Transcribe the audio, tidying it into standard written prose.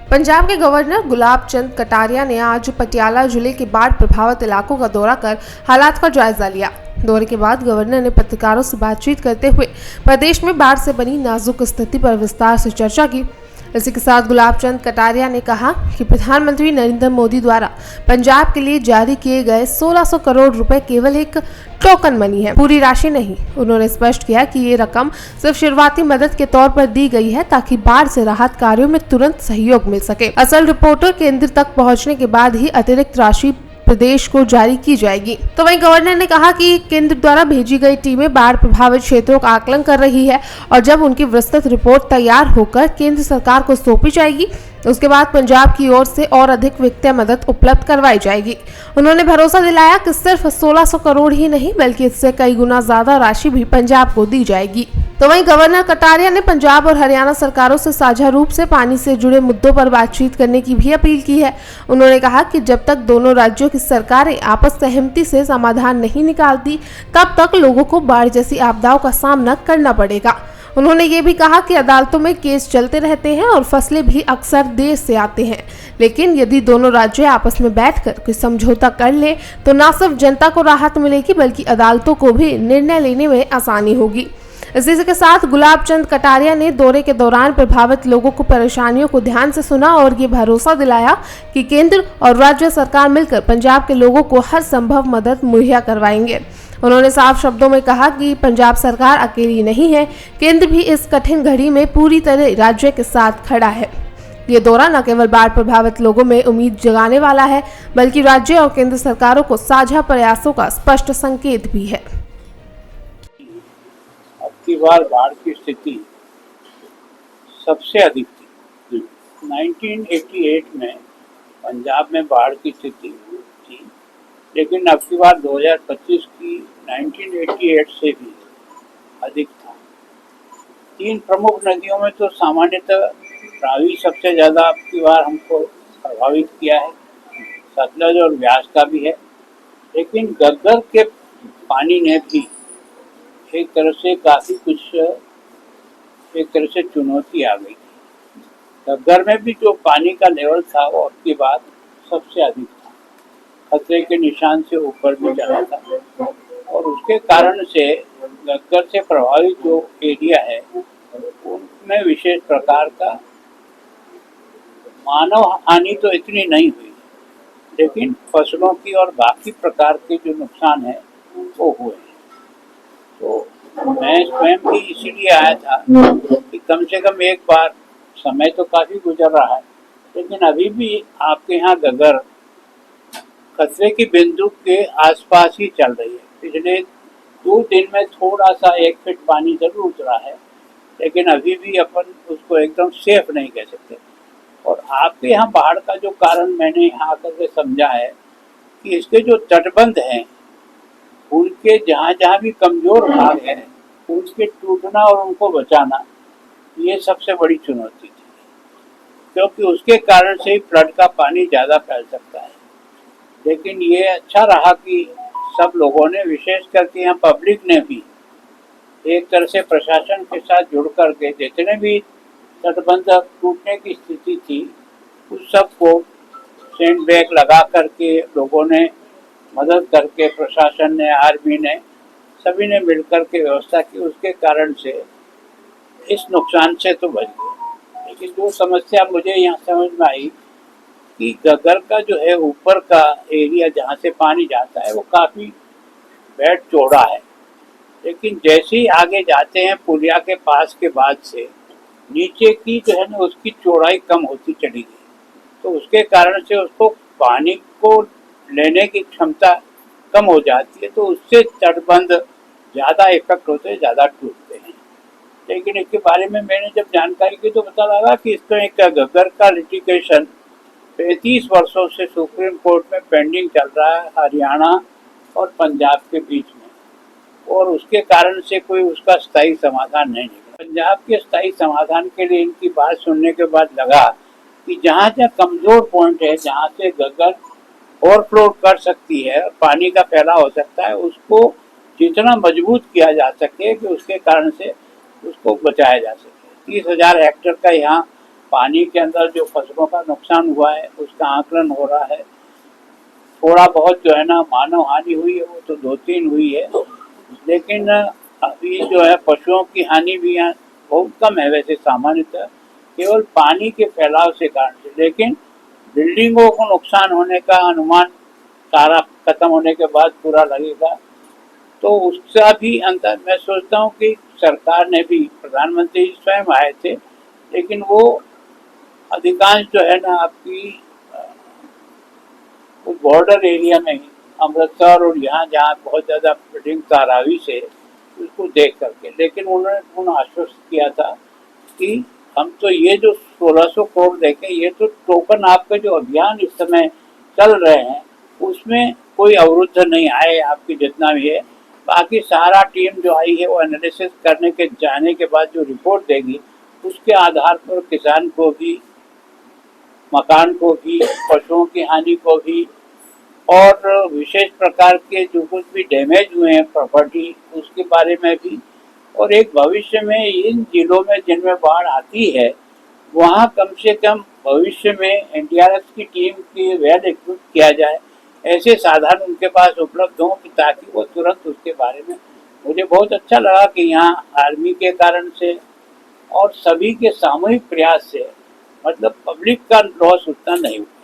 पंजाब के गवर्नर गुलाब चंद कटारिया ने आज पटियाला जिले के बाढ़ प्रभावित इलाकों का दौरा कर हालात का जायजा लिया। दौरे के बाद गवर्नर ने पत्रकारों से बातचीत करते हुए प्रदेश में बाढ़ से बनी नाजुक स्थिति पर विस्तार से चर्चा की। इसी के साथ गुलाब चंद कटारिया ने कहा कि प्रधानमंत्री नरेंद्र मोदी द्वारा पंजाब के लिए जारी किए गए 1600 करोड़ रुपए केवल एक टोकन मनी है, पूरी राशि नहीं। उन्होंने स्पष्ट किया कि ये रकम सिर्फ शुरुआती मदद के तौर पर दी गई है ताकि बाढ़ से राहत कार्यों में तुरंत सहयोग मिल सके। असल रिपोर्टर केंद्र तक पहुंचने के बाद ही अतिरिक्त राशि प्रदेश को जारी की जाएगी। तो वहीं गवर्नर ने कहा कि केंद्र द्वारा भेजी गई टीमें बाढ़ प्रभावित क्षेत्रों का आकलन कर रही है और जब उनकी विस्तृत रिपोर्ट तैयार होकर केंद्र सरकार को सौंपी जाएगी उसके बाद पंजाब की ओर से और अधिक वित्तीय मदद उपलब्ध करवाई जाएगी। उन्होंने भरोसा दिलाया कि सिर्फ 1600 करोड़ ही नहीं बल्कि इससे कई गुना ज्यादा राशि भी पंजाब को दी जाएगी। तो वहीं गवर्नर कटारिया ने पंजाब और हरियाणा सरकारों से साझा रूप से पानी से जुड़े मुद्दों पर बातचीत करने की भी अपील की है। उन्होंने कहा कि जब तक दोनों राज्यों की सरकारें आपस सहमति से समाधान नहीं निकालती तब तक लोगों को बाढ़ जैसी आपदाओं का सामना करना पड़ेगा। उन्होंने ये भी कहा कि अदालतों में केस चलते रहते हैं और फैसले भी अक्सर देर से आते हैं, लेकिन यदि दोनों राज्य आपस में बैठकर कोई समझौता कर ले तो न सिर्फ जनता को राहत मिलेगी बल्कि अदालतों को भी निर्णय लेने में आसानी होगी। इसी के साथ गुलाब चंद कटारिया ने दौरे के दौरान प्रभावित लोगों को परेशानियों को ध्यान से सुना और ये भरोसा दिलाया कि केंद्र और राज्य सरकार मिलकर पंजाब के लोगों को हर संभव मदद मुहैया करवाएंगे। उन्होंने साफ शब्दों में कहा कि पंजाब सरकार अकेली नहीं है, केंद्र भी इस कठिन घड़ी में पूरी तरह राज्य के साथ खड़ा है। ये दौरा न केवल बाढ़ प्रभावित लोगों में उम्मीद जगाने वाला है बल्कि राज्य और केंद्र सरकारों को साझा प्रयासों का स्पष्ट संकेत भी है। अब की बार बाढ़ की स्थिति सबसे अधिक थी। 1988 में पंजाब में बाढ़ की स्थिति थी, लेकिन अब की बार 2025 की 1988 से भी अधिक था। 3 प्रमुख नदियों में तो सामान्यतः रावी सबसे ज़्यादा अब की बार हमको प्रभावित किया है, सतलज और व्यास का भी है, लेकिन गग्गर के पानी ने भी एक तरह से काफ़ी कुछ एक तरह से चुनौती आ गई। गग्गर में भी जो पानी का लेवल था वो अब की बार सबसे अधिक था, खतरे के निशान से ऊपर भी चला था और उसके कारण से गग्गर से प्रभावित जो एरिया है उनमें विशेष प्रकार का मानव हानि तो इतनी नहीं हुई, लेकिन फसलों की और बाकी प्रकार के जो नुकसान है वो हुए। तो मैं स्वयं भी इसीलिए आया था कि कम से कम एक बार, समय तो काफ़ी गुजर रहा है लेकिन अभी भी आपके यहाँ गग्गर खतरे की बिंदु के आसपास ही चल रही है। पिछले 2 दिन में थोड़ा सा 1 फीट पानी जरूर उतरा है, लेकिन अभी भी अपन उसको एकदम सेफ नहीं कह सकते। और आपके यहाँ बाढ़ का जो कारण मैंने यहाँ आकर के समझा है कि इसके जो तटबंध हैं उनके जहाँ जहाँ भी कमज़ोर भाग हैं उनके टूटना और उनको बचाना ये सबसे बड़ी चुनौती थी, क्योंकि उसके कारण से ही फ्लड का पानी ज़्यादा फैल सकता है। लेकिन ये अच्छा रहा कि सब लोगों ने, विशेष करके यहाँ पब्लिक ने भी एक तरह से प्रशासन के साथ जुड़ कर के जितने भी तटबंध टूटने की स्थिति थी उस सब को सैंड बैग लगा करके लोगों ने मदद करके, प्रशासन ने, आर्मी ने, सभी ने मिलकर के व्यवस्था की। उसके कारण से इस नुकसान से तो बच गए। लेकिन जो समस्या मुझे यहाँ समझ में आई कि गग्गर का जो है ऊपर का एरिया जहाँ से पानी जाता है वो काफ़ी बेड चौड़ा है, लेकिन जैसे ही आगे जाते हैं पुलिया के पास के बाद से नीचे की जो है ना उसकी चौड़ाई कम होती चली गई, तो उसके कारण से उसको पानी को लेने की क्षमता कम हो जाती है, तो उससे तटबंध ज़्यादा इफेक्ट होते हैं, ज़्यादा टूटते हैं। लेकिन इसके बारे में मैंने जब जानकारी की तो पता लगा कि इसका एक गग्गर का लिटिगेशन 35 वर्षों से सुप्रीम कोर्ट में पेंडिंग चल रहा है हरियाणा और पंजाब के बीच में, और उसके कारण से कोई उसका स्थायी समाधान नहीं निकला। पंजाब के स्थायी समाधान के लिए इनकी बात सुनने के बाद लगा कि जहाँ जहाँ कमज़ोर पॉइंट है, जहाँ से गग्गर ओवरफ्लो कर सकती है, पानी का फैलाव हो सकता है, उसको जितना मजबूत किया जा सके कि उसके कारण से उसको बचाया जा सके। 30,000 हेक्टेयर का यहाँ पानी के अंदर जो फसलों का नुकसान हुआ है उसका आकलन हो रहा है। थोड़ा बहुत जो है ना मानव हानि हुई है, वो तो 2-3 हुई है, लेकिन अभी जो है पशुओं की हानि भी यहाँ बहुत कम है वैसे सामान्यतः, केवल पानी के फैलाव से कारण से। लेकिन बिल्डिंगों को नुकसान होने का अनुमान सारा खत्म होने के बाद पूरा लगेगा, तो उसका भी अंतर मैं सोचता हूँ कि सरकार ने भी, प्रधानमंत्री स्वयं आए थे, लेकिन वो अधिकांश जो है ना आपकी उस बॉर्डर एरिया में ही, अमृतसर और यहाँ जहाँ बहुत ज़्यादा बिल्डिंग तारावी से, उसको देख करके, लेकिन उन्होंने पुनः आश्वस्त किया था कि हम तो ये जो 1600 करोड़ देखें, ये तो टोकन आपका जो अभियान इस समय चल रहे हैं उसमें कोई अवरुद्ध नहीं आए, आपकी जितना भी है। बाकी सारा टीम जो आई है वो एनालिसिस करने के जाने के बाद जो रिपोर्ट देगी उसके आधार पर किसान को भी, मकान को भी, पशुओं की हानि को भी, और विशेष प्रकार के जो कुछ भी डैमेज हुए हैं प्रॉपर्टी उसके बारे में भी, और एक भविष्य में इन जिलों में जिनमें बाढ़ आती है वहाँ कम से कम भविष्य में एनडीआरएफ की टीम की वेल इक्विप किया जाए, ऐसे साधन उनके पास उपलब्ध हों कि ताकि वो तुरंत उसके बारे में। मुझे बहुत अच्छा लगा कि यहाँ आर्मी के कारण से और सभी के सामूहिक प्रयास से मतलब पब्लिक का लॉस उतना नहीं हुआ।